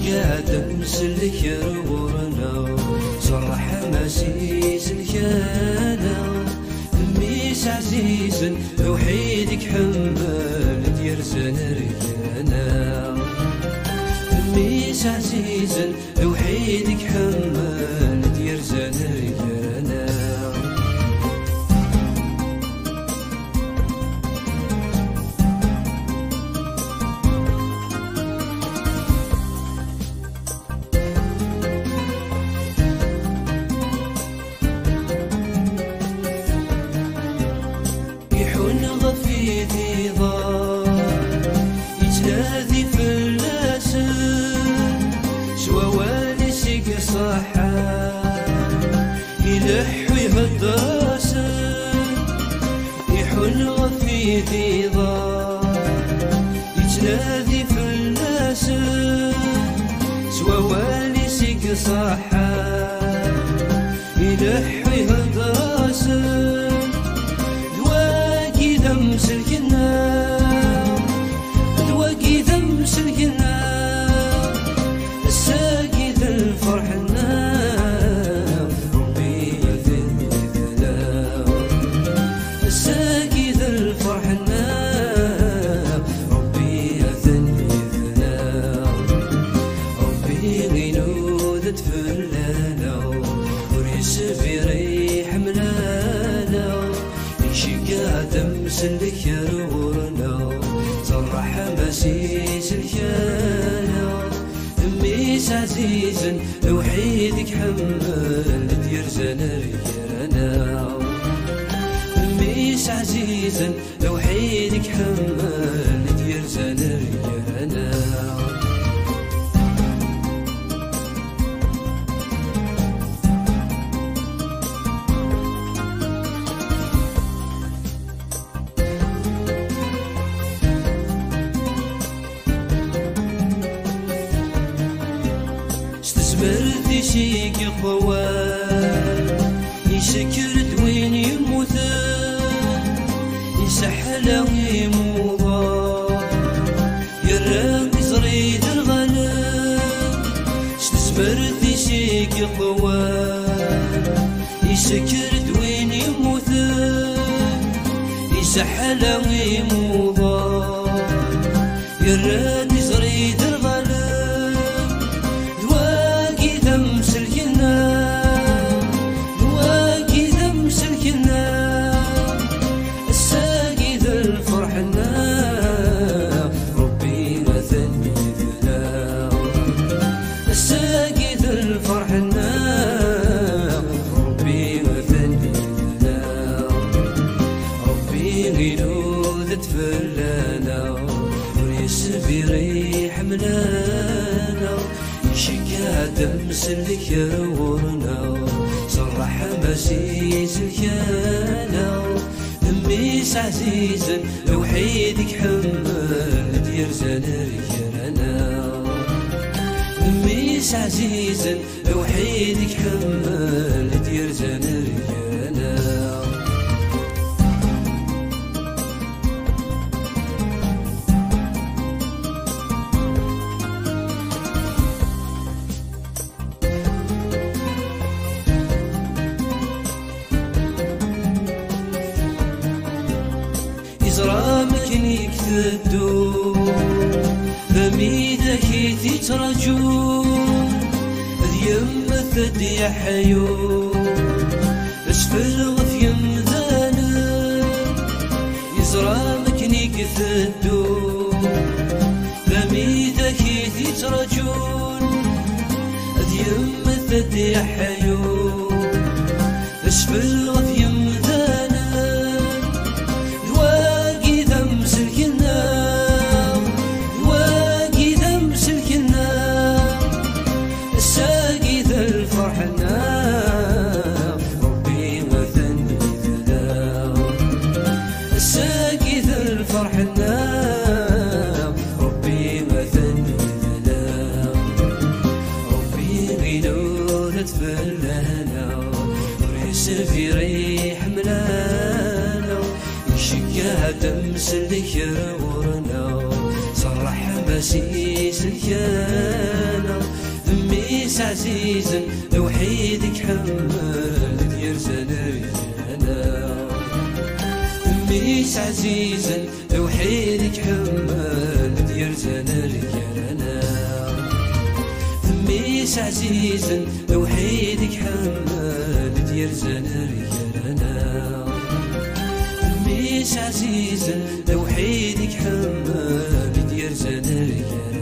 يشقى مسلك يرورنا صرح مسيس الكانا ميس عزيز وحيدك حمل يرزن ريانا ميس عزيز وحيدك حمل يرزن ريانا في ضار يتلاذي في اللسان سوا والسك صحا يلح ويهدرسان يحن في ضار يتلاذي في اللسان سوا والسك صحا يلح ويهدرسان مسلكنا الواقي ذم سلكنا الساقي ذا الفرحنا ربي يذلنا الساقي ذا الفرحنا ربي يذلنا ربي غينودت فلانا وريس في ريح ملانا شقا مسلك يرورنا صرح مسيس الكانا ميس عزيز وحيدك حمل يرزن ريانا ميس عزيز وحيدك حمل يرزن ريانا استثمرت شيك خوان يسكر دوين يموتان يسحل ويموضان يراقي صريد الغنم استثمرت شيك خوان يسكر دوين يموتان يسحل ويموضان يراقي صريد الغنم فلانا وريس في ريح ملانا شقا مسلك يرورنا صرح مسيس الكانا ميس عزيز وحيدك حمل يرزن ريانا ميس عزيز وحيدك حمل يرزن ريانا يزرامك يكتدو بميدك يترجون يمثد يا حيون اسفل غثيم ذانا يزرامك يكتدو بميدك يترجون يمثد يا حيون اسفل غثيم ذانا في ريح ملانا يشقى مسلك يرورنا صرح مسيس الكانا عزيزا وحيدك حمل يرزن رجانا ميس عزيزا وحيدك حمل يرزن رجانا ميس عزيزا وحيدك حمل يرزن رجانا ميس عزيزا وحيدك حمل يرزن رجانا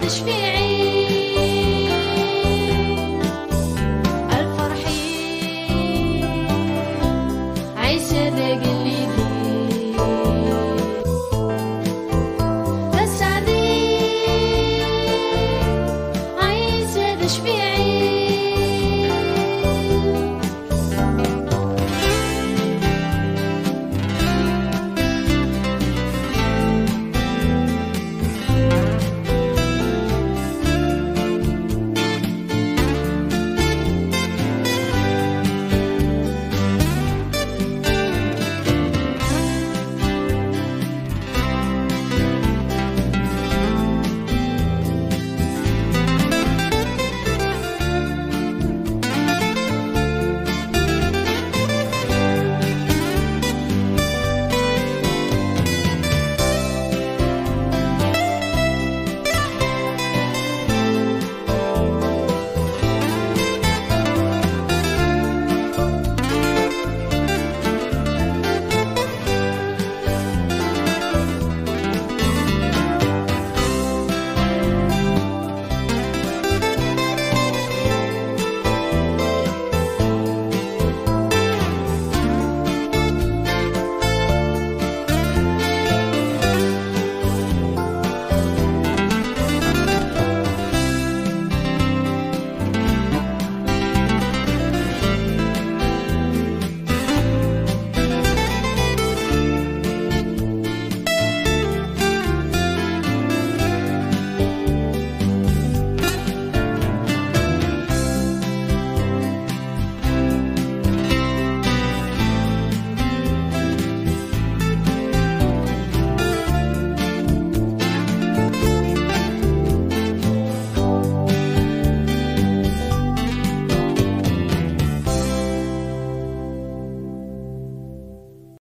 تشفي